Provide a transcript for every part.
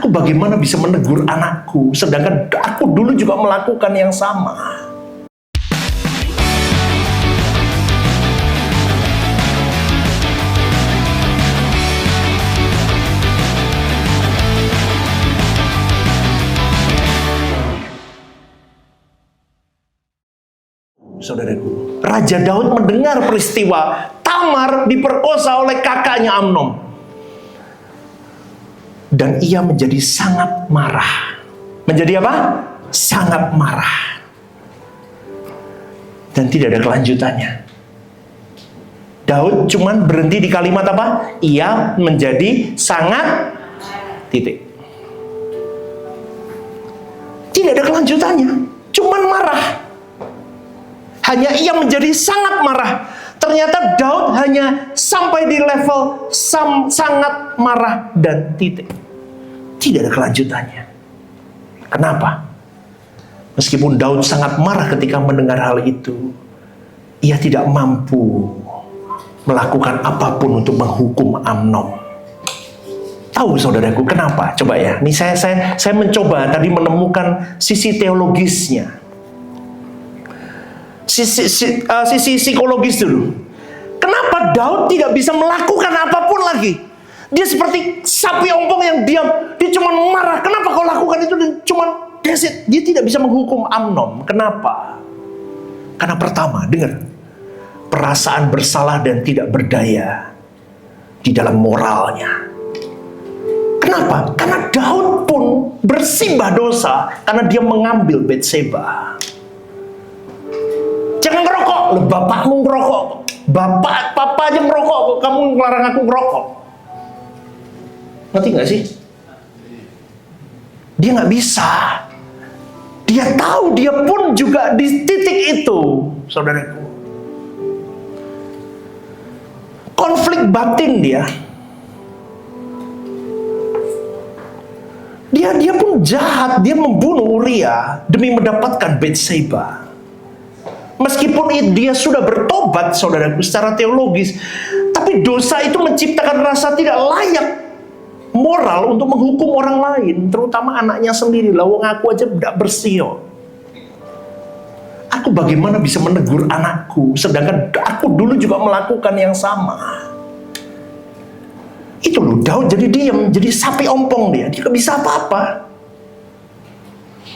Aku bagaimana bisa menegur anakku, sedangkan aku dulu juga melakukan yang sama. Saudaraku, Raja Daud mendengar peristiwa Tamar diperkosa oleh kakaknya Amnon. Dan ia menjadi sangat marah. Menjadi apa? Sangat marah. Dan tidak ada kelanjutannya. Daud cuman berhenti di kalimat apa? Ia menjadi sangat titik. Tidak ada kelanjutannya. Cuman marah. Hanya ia menjadi sangat marah. Ternyata Daud hanya sampai di level sangat marah dan titik. Tidak ada kelanjutannya. Kenapa? Meskipun Daud sangat marah ketika mendengar hal itu, ia tidak mampu melakukan apapun untuk menghukum Amnon. Tahu saudaraku kenapa? Coba ya. Ini saya mencoba tadi menemukan sisi teologisnya. Sisi psikologis dulu. Kenapa Daud tidak bisa melakukan apapun lagi? Dia seperti sapi ompong yang diam. Dia cuma marah. Kenapa kau lakukan itu? Dan cuma that's it. Dia tidak bisa menghukum Amnon. Kenapa? Karena pertama, dengar. Perasaan bersalah dan tidak berdaya di dalam moralnya. Kenapa? Karena Daud pun bersimbah dosa karena dia mengambil Batseba. Jangan ngerokok. Loh, bapakmu ngerokok. Papa aja ngerokok. Kamu ngelarang aku ngerokok. Ngerti gak sih? Dia gak bisa. Dia tahu dia pun juga di titik itu, saudaraku. Konflik batin dia. Dia pun jahat. Dia membunuh Uria demi mendapatkan Batseba. Meskipun dia sudah bertobat, saudaraku, secara teologis, tapi dosa itu menciptakan rasa tidak layak moral untuk menghukum orang lain, terutama anaknya sendiri. Lah, wong aku aja tidak bersih. Aku bagaimana bisa menegur anakku, sedangkan aku dulu juga melakukan yang sama. Itu loh, Daud jadi diam, jadi sapi ompong dia gak bisa apa-apa.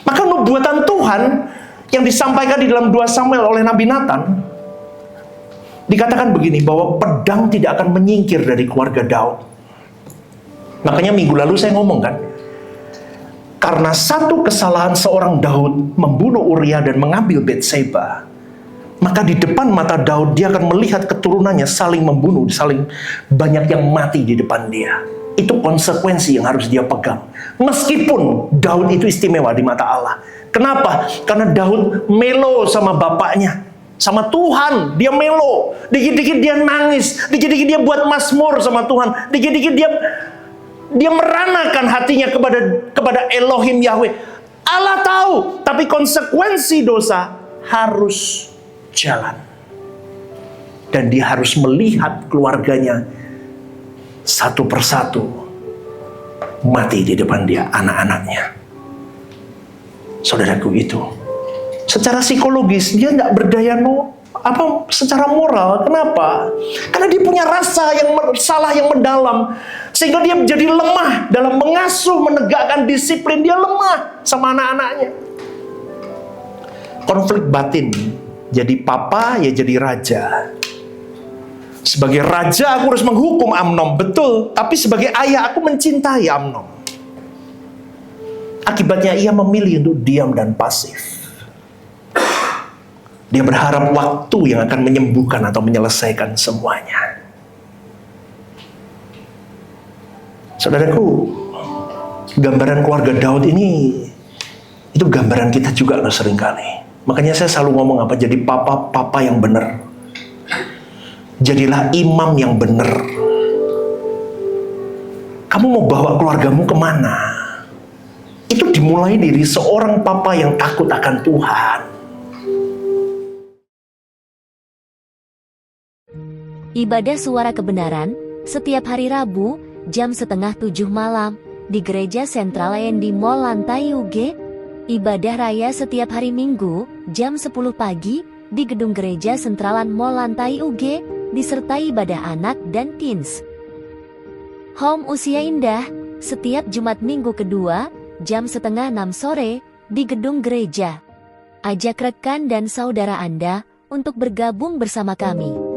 Maka nubuatan Tuhan yang disampaikan di dalam 2 Samuel oleh Nabi Nathan, dikatakan begini, bahwa pedang tidak akan menyingkir dari keluarga Daud. Makanya minggu lalu saya ngomong kan, karena satu kesalahan seorang Daud membunuh Uria dan mengambil Batseba, maka di depan mata Daud dia akan melihat keturunannya saling membunuh, saling banyak yang mati di depan dia. Itu konsekuensi yang harus dia pegang. Meskipun Daud itu istimewa di mata Allah. Kenapa? Karena Daud melo sama bapaknya, sama Tuhan. Dia melo. Dikit-dikit dia nangis. Dikit-dikit dia buat mazmur sama Tuhan. Dikit-dikit dia meranakan hatinya kepada Elohim Yahweh. Allah tahu, tapi konsekuensi dosa harus jalan. Dan dia harus melihat keluarganya satu persatu mati di depan dia, anak-anaknya. Saudaraku, itu secara psikologis dia tidak berdaya secara moral. Kenapa? Karena dia punya rasa yang salah yang mendalam, sehingga dia menjadi lemah dalam mengasuh, menegakkan disiplin. Dia lemah sama anak-anaknya. Konflik batin. Jadi papa ya jadi raja. Sebagai raja aku harus menghukum Amnon, betul. Tapi sebagai ayah aku mencintai Amnon. Akibatnya ia memilih untuk diam dan pasif. Dia berharap waktu yang akan menyembuhkan atau menyelesaikan semuanya. Saudaraku, gambaran keluarga Daud ini, itu gambaran kita juga loh seringkali. Makanya saya selalu ngomong apa, jadi papa yang benar. Jadilah imam yang benar. Kamu mau bawa keluargamu kemana? Itu dimulai dari seorang papa yang takut akan Tuhan. Ibadah Suara Kebenaran, setiap hari Rabu, jam 6:30 malam, di Gereja Sentral di Mall Lantai UG. Ibadah raya setiap hari Minggu, jam 10 pagi, di Gedung Gereja Sentralan Mall Lantai UG, disertai ibadah anak dan teens. Home Usia Indah, setiap Jumat Minggu kedua, jam setengah 6 sore, di Gedung Gereja. Ajak rekan dan saudara Anda untuk bergabung bersama kami.